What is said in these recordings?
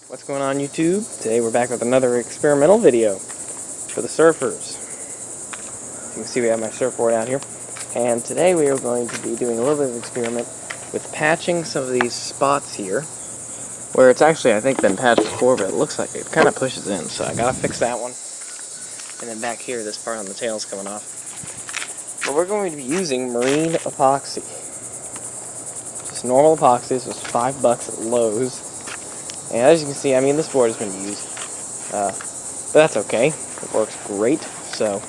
What's going on, YouTube? Today we're back with another experimental video for the surfers. You can see we have my surfboard out here. And today we are going to be doing a little bit of experiment with patching some of these spots here, where it's actually, I think, been patched before, but it looks like it kind of pushes in. So I gotta fix that one. And then back here, this part on the tail's coming off. But we're going to be using marine epoxy. Just normal epoxy. This was $5 at Lowe's. And as you can see, I mean, this board has been used, but that's okay. It works great. So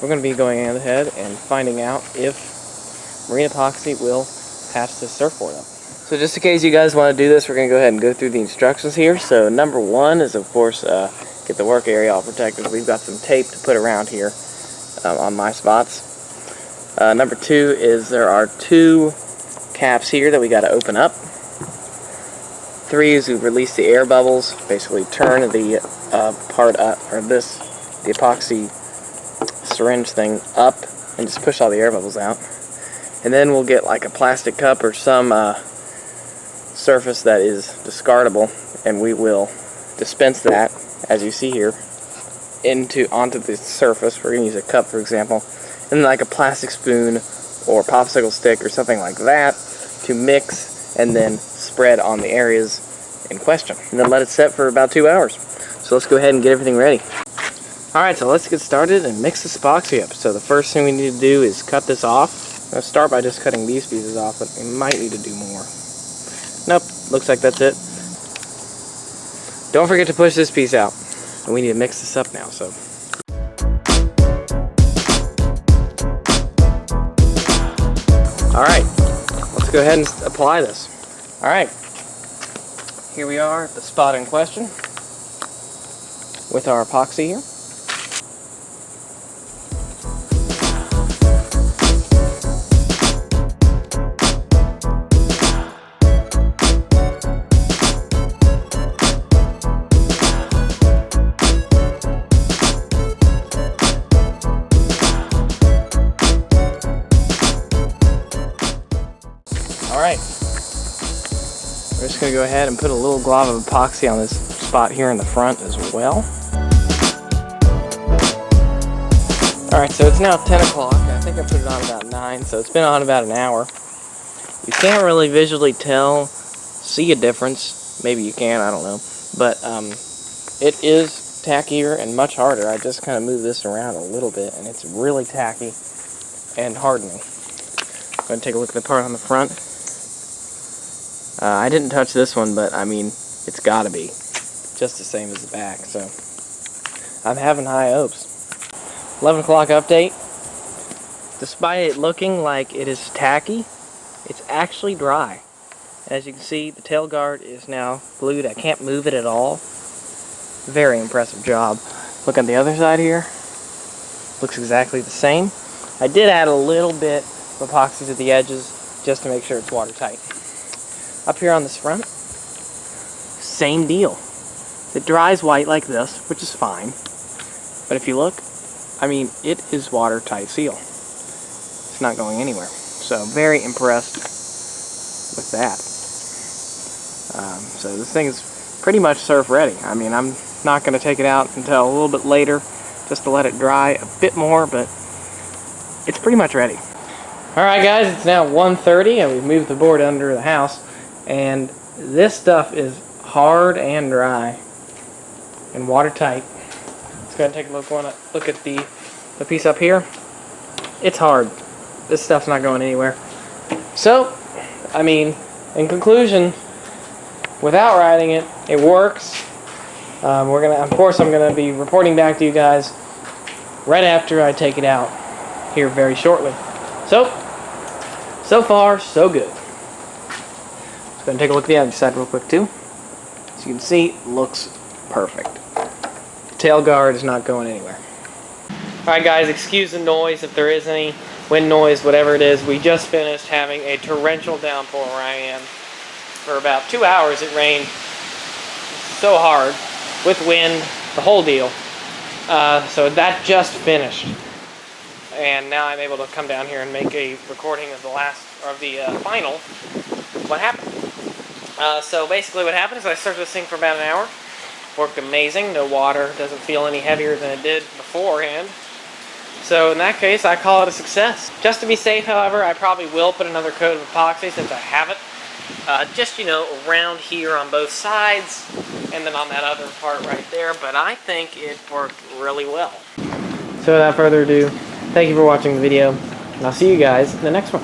we're going to be going ahead and finding out if marine epoxy will patch this surfboard up. So just in case you guys want to do this, we're going to go ahead and go through the instructions here. So number one is, of course, get the work area all protected. We've got some tape to put around here on my spots. Number two is there are two caps here that we got to open up. Three is we release the air bubbles, basically turn the part up, or the epoxy syringe thing up, and just push all the air bubbles out. And then we'll get like a plastic cup or some surface that is discardable, and we will dispense that, as you see here, onto the surface. We're going to use a cup, for example, and like a plastic spoon or popsicle stick or something like that to mix and then spread on the areas in question. And then let it set for about 2 hours. So let's go ahead and get everything ready. Alright, so let's get started and mix this epoxy up. So the first thing we need to do is cut this off. I'm going to start by just cutting these pieces off, but we might need to do more. Nope, looks like that's it. Don't forget to push this piece out. And we need to mix this up now, so. Alright, let's go ahead and apply this. Alright, here we are at the spot in question with our epoxy here. Alright. We're just going to go ahead and put a little glob of epoxy on this spot here in the front as well. Alright, so it's now 10 o'clock. I think I put it on about 9, so it's been on about an hour. You can't really visually see a difference. Maybe you can, I don't know. But it is tackier and much harder. I just kind of move this around a little bit, and it's really tacky and hardening. I'm going to take a look at the part on the front. I didn't touch this one, but I mean, it's got to be just the same as the back, so I'm having high hopes. 11 o'clock update. Despite it looking like it is tacky, it's actually dry. As you can see, the tail guard is now glued. I can't move it at all. Very impressive job. Look on the other side here. Looks exactly the same. I did add a little bit of epoxy to the edges just to make sure it's watertight. Up here on this front, same deal. It dries white like this, which is fine. But if you look, I mean, it is watertight seal. It's not going anywhere. So very impressed with that. So this thing is pretty much surf ready. I mean, I'm not going to take it out until a little bit later, just to let it dry a bit more, but it's pretty much ready. Alright guys, it's now 1:30 and we've moved the board under the house. And this stuff is hard and dry and watertight. Let's go ahead and take a look at the piece up here. It's hard. This stuff's not going anywhere. So, I mean, in conclusion, without riding it, it works. Of course, I'm gonna be reporting back to you guys right after I take it out here very shortly. So far, so good. Go and take a look at the other side real quick too. As you can see, looks perfect. The tail guard is not going anywhere. Alright guys, excuse the noise if there is any, wind noise, whatever it is. We just finished having a torrential downpour where I am. For about 2 hours it rained so hard, with wind, the whole deal. So that just finished. And now I'm able to come down here and make a recording of the final what happened. So basically what happened is I surfed this thing for about an hour. Worked amazing. No water. Doesn't feel any heavier than it did beforehand. So in that case, I call it a success. Just to be safe, however, I probably will put another coat of epoxy since I have it. Just, around here on both sides, and then on that other part right there. But I think it worked really well. So without further ado, thank you for watching the video, and I'll see you guys in the next one.